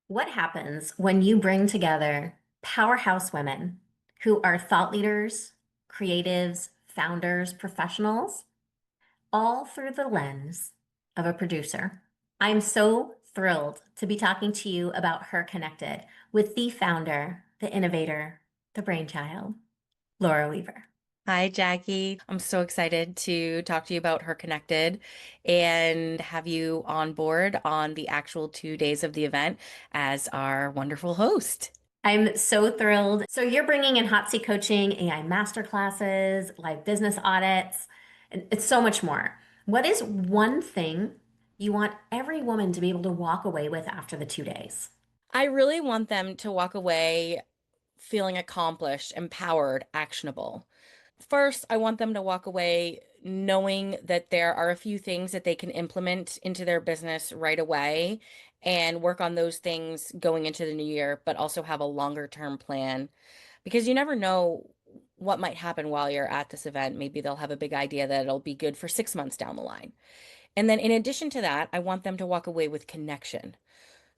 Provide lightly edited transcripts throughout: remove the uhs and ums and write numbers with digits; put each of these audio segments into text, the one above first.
What happens when you bring together powerhouse women who are thought leaders, creatives, founders, professionals, all through the lens of a producer? I'm so thrilled to be talking to you about Her Connected with the founder, the innovator, the brainchild, Lora Weaver. Hi, Jackie. I'm so excited to talk to you about Her Connected and have you on board on the actual 2 days of the event as our wonderful host. I'm so thrilled. So you're bringing in hot seat coaching, AI masterclasses, live business audits, and it's so much more. What is one thing you want every woman to be able to walk away with after the 2 days? I really want them to walk away feeling accomplished, empowered, actionable. First, I want them to walk away knowing that there are a few things that they can implement into their business right away and work on those things going into the new year, but also have a longer term plan because you never know what might happen while you're at this event. Maybe they'll have a big idea that it'll be good for 6 months down the line. And then in addition to that, I want them to walk away with connection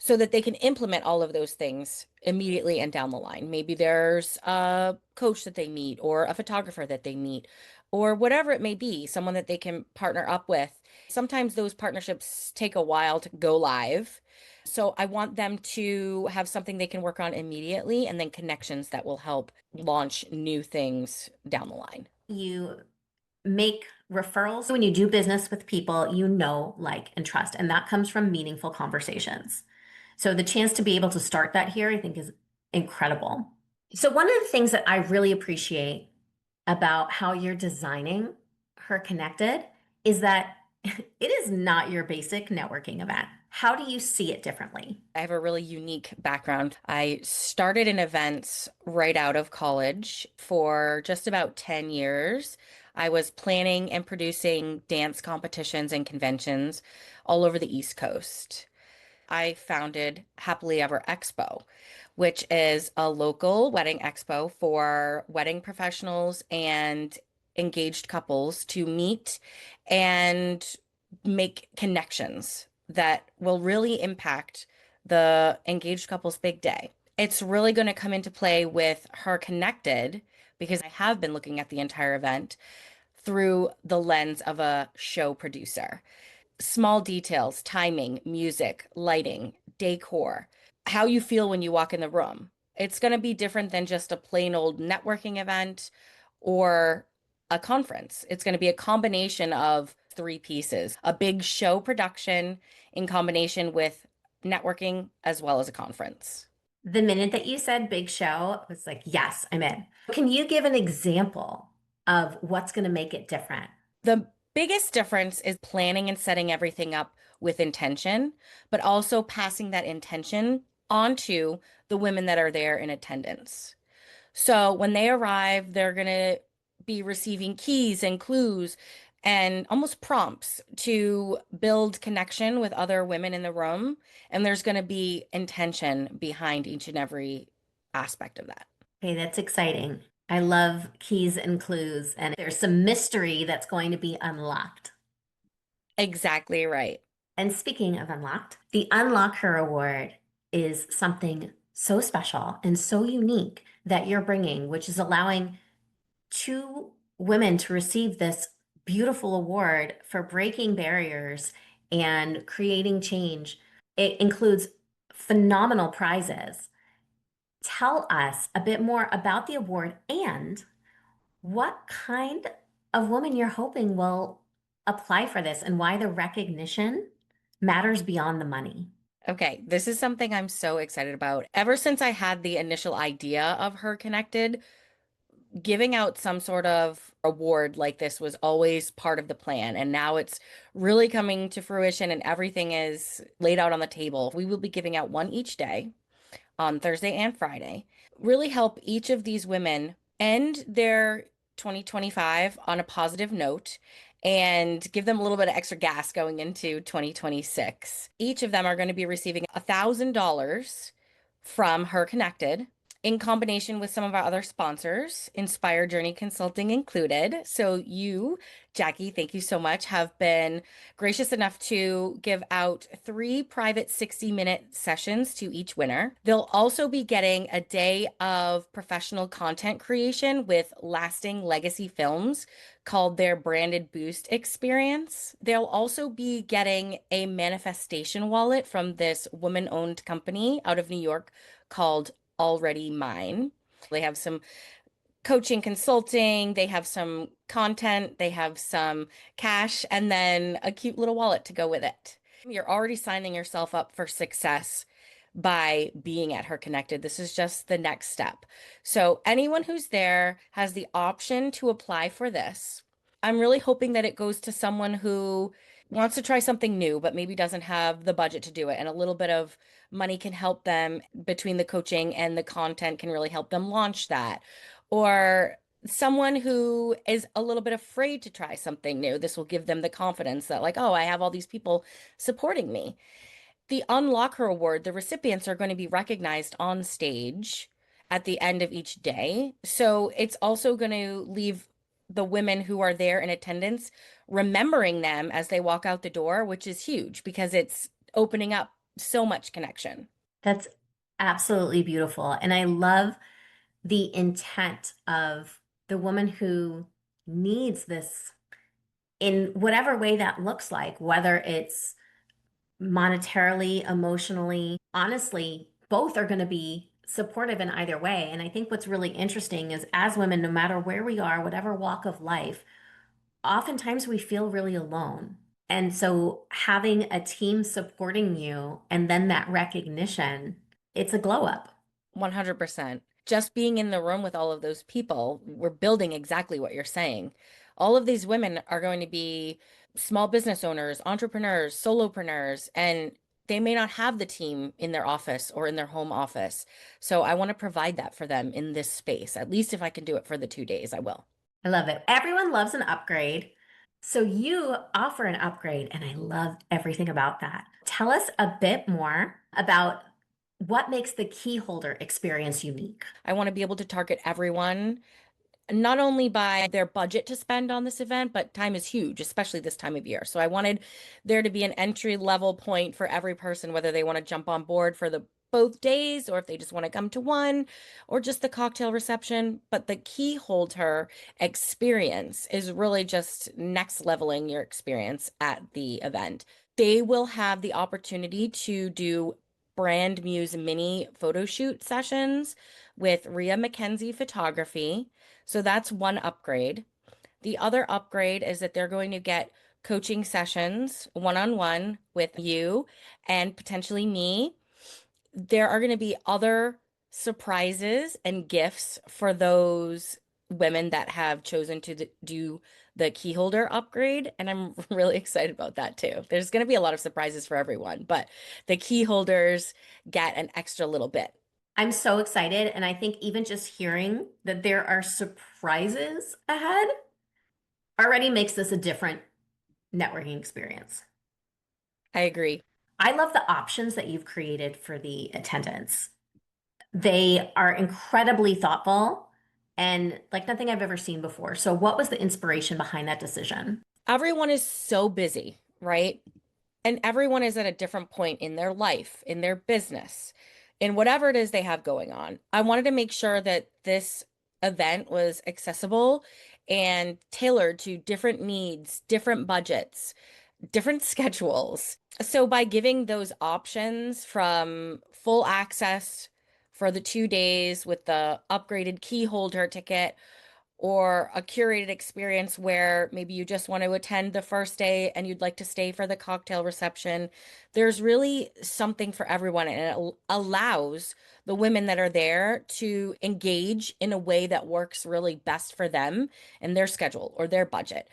so that they can implement all of those things immediately and down the line. Maybe there's a coach that they meet, or a photographer that they meet, or whatever it may be, someone that they can partner up with. Sometimes those partnerships take a while to go live. So I want them to have something they can work on immediately and then connections that will help launch new things down the line. You make referrals when you do business with people you know, like, and trust, and that comes from meaningful conversations. So the chance to be able to start that here, I think, is incredible. So one of the things that I really appreciate about how you're designing Her Connected is that it is not your basic networking event. How do you see it differently? I have a really unique background. I started in events right out of college for just about 10 years. I was planning and producing dance competitions and conventions all over the East Coast. I founded Happily Ever Expo, which is a local wedding expo for wedding professionals and engaged couples to meet and make connections that will really impact the engaged couple's big day. It's really going to come into play with Her Connected because I have been looking at the entire event through the lens of a show producer. Small details, timing, music, lighting, decor, how you feel when you walk in the room. It's going to be different than just a plain old networking event or a conference. It's going to be a combination of three pieces, a big show production in combination with networking as well as a conference. The minute that you said big show, I was like, yes, I'm in. Can you give an example of what's going to make it different? The biggest difference is planning and setting everything up with intention, but also passing that intention onto the women that are there in attendance. So when they arrive, they're going to be receiving keys and clues and almost prompts to build connection with other women in the room. And there's going to be intention behind each and every aspect of that. Okay, that's exciting. I love keys and clues, and there's some mystery that's going to be unlocked. Exactly right. And speaking of unlocked, the Unlock Her Award is something so special and so unique that you're bringing, which is allowing two women to receive this beautiful award for breaking barriers and creating change. It includes phenomenal prizes. Tell us a bit more about the award and what kind of woman you're hoping will apply for this and why the recognition matters beyond the money. Okay, this is something I'm so excited about. Ever since I had the initial idea of Her Connected, giving out some sort of award like this was always part of the plan. And now it's really coming to fruition and everything is laid out on the table. We will be giving out one each day on Thursday and Friday. Really help each of these women end their 2025 on a positive note and give them a little bit of extra gas going into 2026. Each of them are going to be receiving $1,000 from Her Connected. in combination with some of our other sponsors, Inspire Journey Consulting included. So you, Jackie, thank you so much, have been gracious enough to give out 3 private 60-minute sessions to each winner. They'll also be getting a day of professional content creation with lasting legacy films called their Branded Boost experience. They'll also be getting a manifestation wallet from this woman-owned company out of New York called Already Mine. They have some coaching, consulting, they have some content, they have some cash, and then a cute little wallet to go with it. You're already signing yourself up for success by being at Her Connected. This is just the next step. So anyone who's there has the option to apply for this. I'm really hoping that it goes to someone who wants to try something new, but maybe doesn't have the budget to do it. And a little bit of money can help them between the coaching and the content can really help them launch that. Or someone who is a little bit afraid to try something new. This will give them the confidence that, like, oh, I have all these people supporting me. The Unlock Her Award, the recipients are going to be recognized on stage at the end of each day. So it's also going to leave the women who are there in attendance remembering them as they walk out the door, which is huge because it's opening up so much connection. That's absolutely beautiful. And I love the intent of the woman who needs this in whatever way that looks like, whether it's monetarily, emotionally. Honestly, both are going to be supportive in either way. And I think what's really interesting is as women, no matter where we are, whatever walk of life, oftentimes we feel really alone. And so having a team supporting you and then that recognition, it's a glow up. 100%. Just being in the room with all of those people, we're building exactly what you're saying. All of these women are going to be small business owners, entrepreneurs, solopreneurs, and they may not have the team in their office or in their home office. So I want to provide that for them in this space. At least if I can do it for the 2 days, I will. I love it. Everyone loves an upgrade. So you offer an upgrade, and I love everything about that. Tell us a bit more about what makes the key holder experience unique. I want to be able to target everyone not only by their budget to spend on this event, but time is huge, especially this time of year. So I wanted there to be an entry level point for every person, whether they want to jump on board for the both days or if they just want to come to one or just the cocktail reception. But the KeyholdHER experience is really just next leveling your experience at the event. They will have the opportunity to do brand muse mini photo shoot sessions with Rhea McKenzie Photography. So that's one upgrade. The other upgrade is that they're going to get coaching sessions one-on-one with you and potentially me. There are going to be other surprises and gifts for those women that have chosen to do the key holder upgrade. And I'm really excited about that too. There's going to be a lot of surprises for everyone, but the key holders get an extra little bit. I'm so excited. And I think even just hearing that there are surprises ahead already makes this a different networking experience. I agree. I love the options that you've created for the attendants. They are incredibly thoughtful and like nothing I've ever seen before. So, what was the inspiration behind that decision? Everyone is so busy, right? And everyone is at a different point in their life, in their business, in whatever it is they have going on. I wanted to make sure that this event was accessible and tailored to different needs, different budgets, different schedules. So by giving those options from full access for the 2 days with the upgraded key holder ticket or a curated experience where maybe you just want to attend the first day and you'd like to stay for the cocktail reception. There's really something for everyone, and it allows the women that are there to engage in a way that works really best for them and their schedule or their budget.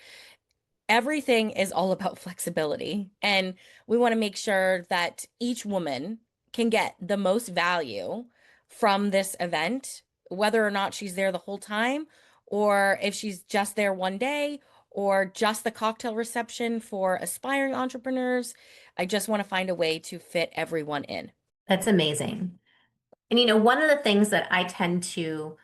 Everything is all about flexibility, and we want to make sure that each woman can get the most value from this event, whether or not she's there the whole time, or if she's just there one day, or just the cocktail reception for aspiring entrepreneurs. I just want to find a way to fit everyone in. That's amazing. And one of the things that I tend to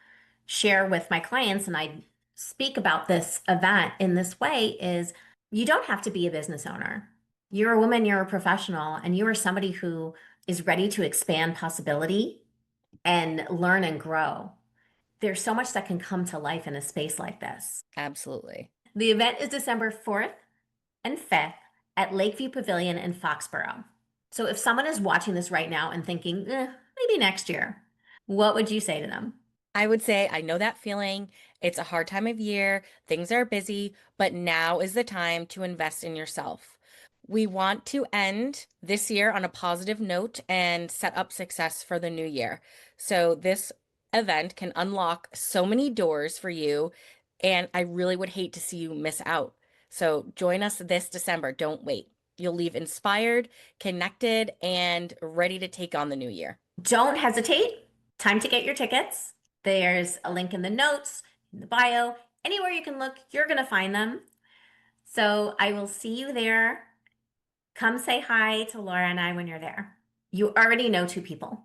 share with my clients, and I speak about this event in this way, is you don't have to be a business owner. You're a woman, you're a professional, and you are somebody who is ready to expand possibility and learn and grow. There's so much that can come to life in a space like this. Absolutely. The event is December 4th and 5th at Lakeview Pavilion in Foxborough. So if someone is watching this right now and thinking, maybe next year, what would you say to them? I would say I know that feeling. It's a hard time of year, things are busy, but now is the time to invest in yourself. We want to end this year on a positive note and set up success for the new year. So, this event can unlock so many doors for you, and I really would hate to see you miss out. So, join us this December. Don't wait. You'll leave inspired, connected, and ready to take on the new year. Don't hesitate. Time to get your tickets. There's a link in the notes, in the bio, anywhere you can look, you're going to find them. So I will see you there. Come say hi to Laura and I when you're there. You already know two people.